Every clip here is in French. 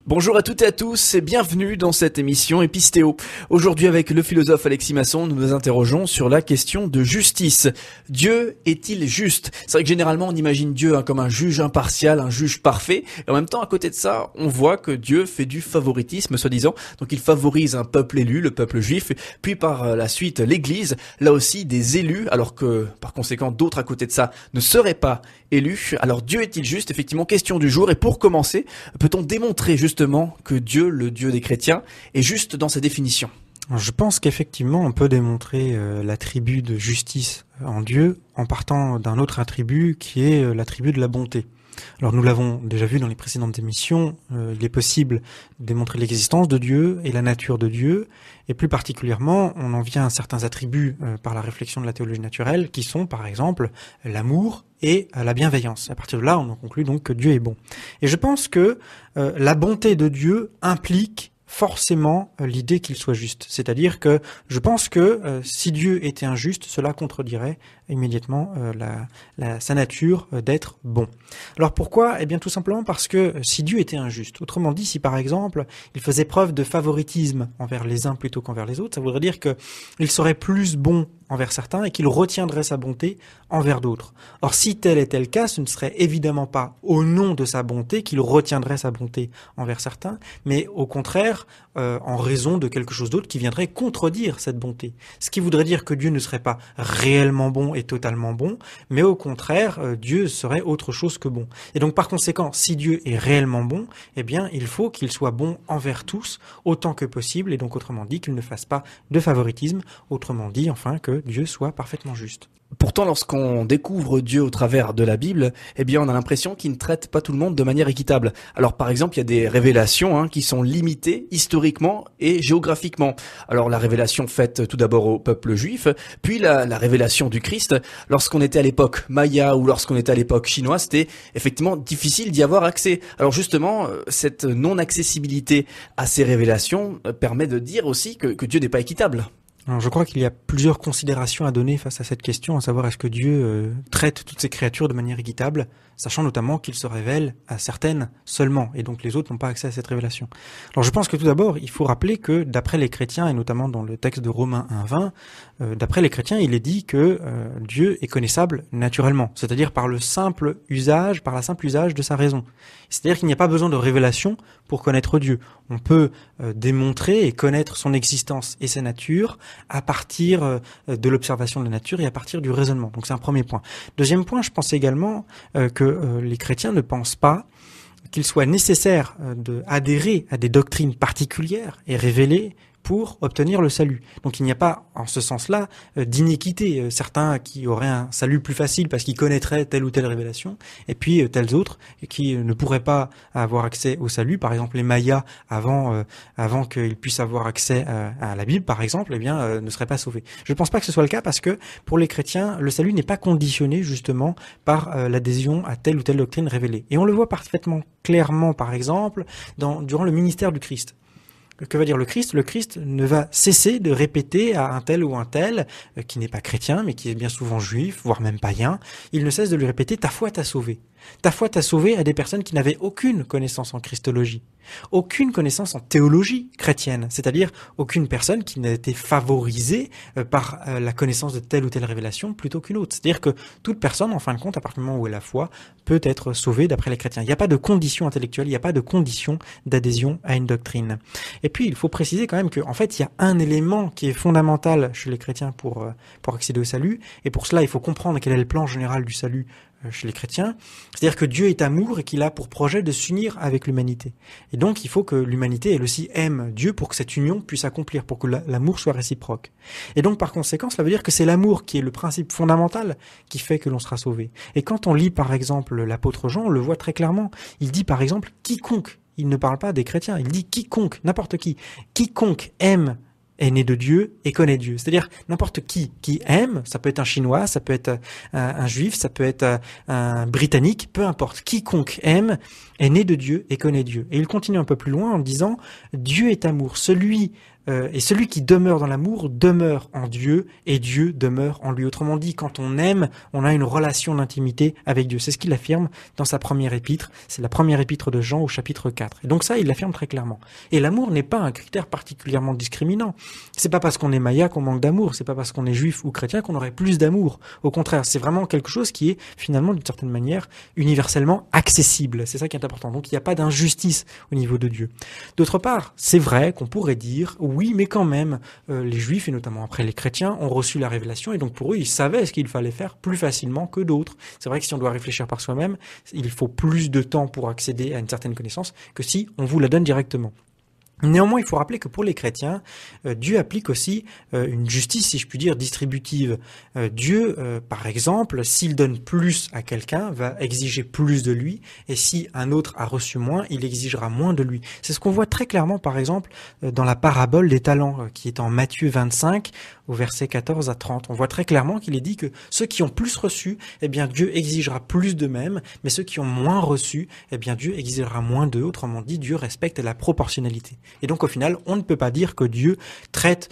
Bonjour à toutes et à tous et bienvenue dans cette émission Épistéo. Aujourd'hui avec le philosophe Alexis Masson, nous nous interrogeons sur la question de justice. Dieu est-il juste? C'est vrai que généralement on imagine Dieu comme un juge impartial, un juge parfait. Et en même temps à côté de ça, on voit que Dieu fait du favoritisme soi-disant. Donc il favorise un peuple élu, le peuple juif, puis par la suite l'Église, là aussi des élus, alors que par conséquent d'autres à côté de ça ne seraient pas élus. Alors Dieu est-il juste? Effectivement, question du jour. Et pour commencer, peut-on démontrer justement que Dieu, le Dieu des chrétiens, est juste dans sa définition? Je pense qu'effectivement, on peut démontrer l'attribut de justice en Dieu en partant d'un autre attribut qui est l'attribut de la bonté. Alors nous l'avons déjà vu dans les précédentes émissions, il est possible de démontrer l'existence de Dieu et la nature de Dieu, et plus particulièrement, on en vient à certains attributs par la réflexion de la théologie naturelle, qui sont par exemple l'amour et la bienveillance. À partir de là, on en conclut donc que Dieu est bon. Et je pense que la bonté de Dieu implique forcément l'idée qu'il soit juste. C'est-à-dire que je pense que si Dieu était injuste, cela contredirait immédiatement sa nature d'être bon. Alors pourquoi? Eh bien tout simplement parce que si Dieu était injuste, autrement dit, si par exemple il faisait preuve de favoritisme envers les uns plutôt qu'envers les autres, ça voudrait dire qu'il serait plus bon envers certains et qu'il retiendrait sa bonté envers d'autres. Or, si tel était le cas, ce ne serait évidemment pas au nom de sa bonté qu'il retiendrait sa bonté envers certains, mais au contraire, en raison de quelque chose d'autre qui viendrait contredire cette bonté. Ce qui voudrait dire que Dieu ne serait pas réellement bon et totalement bon, mais au contraire, Dieu serait autre chose que bon. Et donc, par conséquent, si Dieu est réellement bon, eh bien, il faut qu'il soit bon envers tous, autant que possible, et donc, autrement dit, qu'il ne fasse pas de favoritisme, autrement dit, enfin, que Dieu soit parfaitement juste. Pourtant, lorsqu'on découvre Dieu au travers de la Bible, eh bien, on a l'impression qu'il ne traite pas tout le monde de manière équitable. Alors, par exemple, il y a des révélations qui sont limitées historiquement et géographiquement. Alors, la révélation faite tout d'abord au peuple juif, puis la révélation du Christ. Lorsqu'on était à l'époque maya ou lorsqu'on était à l'époque chinoise, c'était effectivement difficile d'y avoir accès. Alors, justement, cette non-accessibilité à ces révélations permet de dire aussi que Dieu n'est pas équitable. Alors, je crois qu'il y a plusieurs considérations à donner face à cette question, à savoir est-ce que Dieu traite toutes ces créatures de manière équitable, sachant notamment qu'il se révèle à certaines seulement, et donc les autres n'ont pas accès à cette révélation. Alors je pense que tout d'abord, il faut rappeler que d'après les chrétiens, et notamment dans le texte de Romains 1:20, d'après les chrétiens, il est dit que Dieu est connaissable naturellement, c'est-à-dire par la simple usage de sa raison. C'est-à-dire qu'il n'y a pas besoin de révélation pour connaître Dieu. On peut démontrer et connaître son existence et sa nature à partir de l'observation de la nature et à partir du raisonnement. Donc c'est un premier point. Deuxième point, je pense également que les chrétiens ne pensent pas qu'il soit nécessaire d'adhérer à des doctrines particulières et révélées pour obtenir le salut. Donc il n'y a pas, en ce sens-là, d'inéquité. Certains qui auraient un salut plus facile parce qu'ils connaîtraient telle ou telle révélation, et puis tels autres qui ne pourraient pas avoir accès au salut. Par exemple, les Mayas, avant qu'ils puissent avoir accès à la Bible, par exemple, ne seraient pas sauvés. Je ne pense pas que ce soit le cas parce que pour les chrétiens, le salut n'est pas conditionné justement par l'adhésion à telle ou telle doctrine révélée. Et on le voit parfaitement clairement, par exemple, durant le ministère du Christ. Que va dire le Christ? Le Christ ne va cesser de répéter à un tel ou un tel, qui n'est pas chrétien, mais qui est bien souvent juif, voire même païen, il ne cesse de lui répéter « ta foi t'a sauvé ». Ta foi t'a sauvé à des personnes qui n'avaient aucune connaissance en christologie, aucune connaissance en théologie chrétienne, c'est-à-dire aucune personne qui n'a été favorisée par la connaissance de telle ou telle révélation plutôt qu'une autre. C'est-à-dire que toute personne, en fin de compte, à partir du moment où elle a foi, peut être sauvée d'après les chrétiens. Il n'y a pas de condition intellectuelle, il n'y a pas de condition d'adhésion à une doctrine. Et puis, il faut préciser quand même qu'en fait, il y a un élément qui est fondamental chez les chrétiens pour accéder au salut, et pour cela, il faut comprendre quel est le plan général du salut chez les chrétiens, c'est-à-dire que Dieu est amour et qu'il a pour projet de s'unir avec l'humanité. Et donc, il faut que l'humanité, elle aussi, aime Dieu pour que cette union puisse accomplir, pour que l'amour soit réciproque. Et donc, par conséquent, cela veut dire que c'est l'amour qui est le principe fondamental qui fait que l'on sera sauvé. Et quand on lit, par exemple, l'apôtre Jean, on le voit très clairement. Il dit, par exemple, quiconque, il ne parle pas des chrétiens, il dit quiconque, n'importe qui, quiconque aime est né de Dieu et connaît Dieu. C'est-à-dire n'importe qui aime, ça peut être un Chinois, ça peut être un Juif, ça peut être un Britannique, peu importe. Quiconque aime est né de Dieu et connaît Dieu. Et il continue un peu plus loin en disant « Dieu est amour. Celui et celui qui demeure dans l'amour demeure en Dieu et Dieu demeure en lui. Autrement dit, quand on aime, on a une relation d'intimité avec Dieu. C'est ce qu'il affirme dans sa première épître. C'est la première épître de Jean au chapitre 4. Et donc ça, il l'affirme très clairement. Et l'amour n'est pas un critère particulièrement discriminant. C'est pas parce qu'on est maya qu'on manque d'amour. C'est pas parce qu'on est juif ou chrétien qu'on aurait plus d'amour. Au contraire, c'est vraiment quelque chose qui est finalement d'une certaine manière universellement accessible. C'est ça qui est important. Donc il n'y a pas d'injustice au niveau de Dieu. D'autre part, c'est vrai qu'on pourrait dire oui, mais quand même, les Juifs, et notamment après les chrétiens, ont reçu la révélation, et donc pour eux, ils savaient ce qu'il fallait faire plus facilement que d'autres. C'est vrai que si on doit réfléchir par soi-même, il faut plus de temps pour accéder à une certaine connaissance que si on vous la donne directement. Néanmoins, il faut rappeler que pour les chrétiens, Dieu applique aussi une justice, si je puis dire, distributive. Dieu, par exemple, s'il donne plus à quelqu'un, va exiger plus de lui, et si un autre a reçu moins, il exigera moins de lui. C'est ce qu'on voit très clairement, par exemple, dans la parabole des talents, qui est en Matthieu 25, au verset 14 à 30. On voit très clairement qu'il est dit que ceux qui ont plus reçu, eh bien Dieu exigera plus d'eux-mêmes, mais ceux qui ont moins reçu, eh bien Dieu exigera moins d'eux. Autrement dit, Dieu respecte la proportionnalité. Et donc au final, on ne peut pas dire que Dieu traite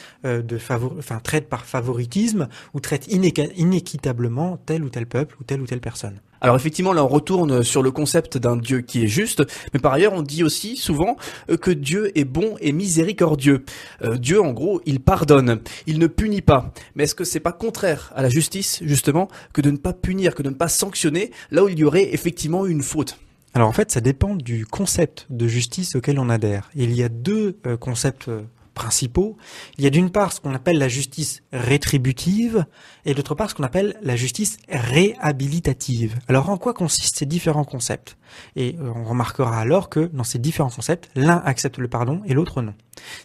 traite par favoritisme ou traite inéquitablement tel ou tel peuple ou telle personne. Alors effectivement, là on retourne sur le concept d'un Dieu qui est juste, mais par ailleurs on dit aussi souvent que Dieu est bon et miséricordieux. Dieu en gros, il pardonne, il ne punit pas. Mais est-ce que c'est pas contraire à la justice justement que de ne pas punir, que de ne pas sanctionner là où il y aurait effectivement une faute ? Alors en fait, ça dépend du concept de justice auquel on adhère. Il y a deux concepts principaux. Il y a d'une part ce qu'on appelle la justice rétributive et d'autre part ce qu'on appelle la justice réhabilitative. Alors en quoi consistent ces différents concepts ? Et on remarquera alors que dans ces différents concepts, l'un accepte le pardon et l'autre non.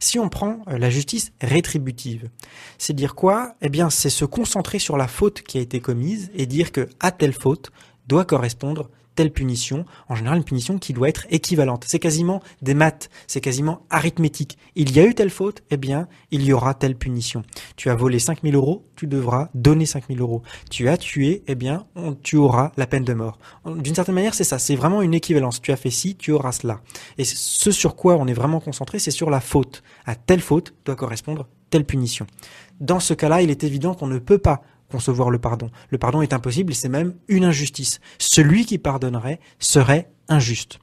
Si on prend la justice rétributive, c'est dire quoi ? Eh bien c'est se concentrer sur la faute qui a été commise et dire que à telle faute doit correspondre telle punition, en général une punition qui doit être équivalente. C'est quasiment des maths, c'est quasiment arithmétique. Il y a eu telle faute, eh bien, il y aura telle punition. Tu as volé 5 000 €, tu devras donner 5 000 €. Tu as tué, eh bien, tu auras la peine de mort. D'une certaine manière, c'est ça, c'est vraiment une équivalence. Tu as fait ci, tu auras cela. Et ce sur quoi on est vraiment concentré, c'est sur la faute. À telle faute doit correspondre telle punition. Dans ce cas-là, il est évident qu'on ne peut pas concevoir le pardon. Le pardon est impossible et c'est même une injustice. Celui qui pardonnerait serait injuste.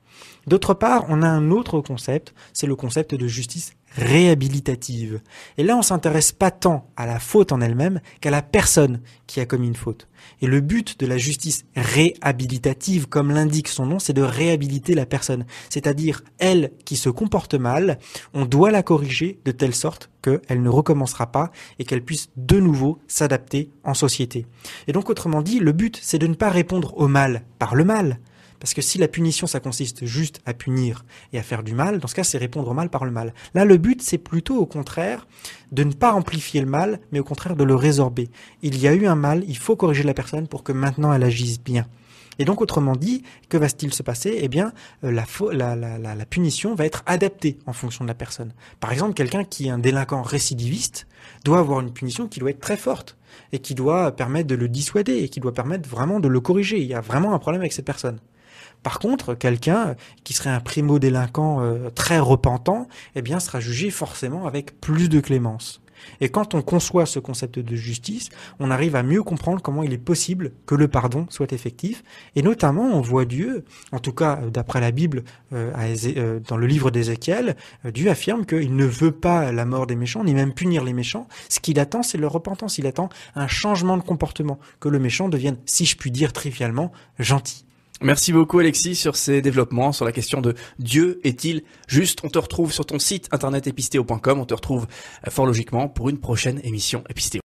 D'autre part, on a un autre concept, c'est le concept de justice réhabilitative. Et là, on s'intéresse pas tant à la faute en elle-même qu'à la personne qui a commis une faute. Et le but de la justice réhabilitative, comme l'indique son nom, c'est de réhabiliter la personne. C'est-à-dire, elle qui se comporte mal, on doit la corriger de telle sorte qu'elle ne recommencera pas et qu'elle puisse de nouveau s'adapter en société. Et donc, autrement dit, le but, c'est de ne pas répondre au mal par le mal. Parce que si la punition, ça consiste juste à punir et à faire du mal, dans ce cas, c'est répondre au mal par le mal. Là, le but, c'est plutôt au contraire de ne pas amplifier le mal, mais au contraire de le résorber. Il y a eu un mal, il faut corriger la personne pour que maintenant elle agisse bien. Et donc, autrement dit, que va-t-il se passer ? Eh bien, la punition va être adaptée en fonction de la personne. Par exemple, quelqu'un qui est un délinquant récidiviste doit avoir une punition qui doit être très forte et qui doit permettre de le dissuader et qui doit permettre vraiment de le corriger. Il y a vraiment un problème avec cette personne. Par contre, quelqu'un qui serait un primo-délinquant très repentant, eh bien, sera jugé forcément avec plus de clémence. Et quand on conçoit ce concept de justice, on arrive à mieux comprendre comment il est possible que le pardon soit effectif. Et notamment, on voit Dieu, en tout cas d'après la Bible, dans le livre d'Ézéchiel, Dieu affirme qu'il ne veut pas la mort des méchants, ni même punir les méchants. Ce qu'il attend, c'est leur repentance. Il attend un changement de comportement, que le méchant devienne, si je puis dire trivialement, gentil. Merci beaucoup Alexis sur ces développements, sur la question de Dieu est-il juste ? On te retrouve sur ton site internet epistéo.com, on te retrouve fort logiquement pour une prochaine émission Epistéo.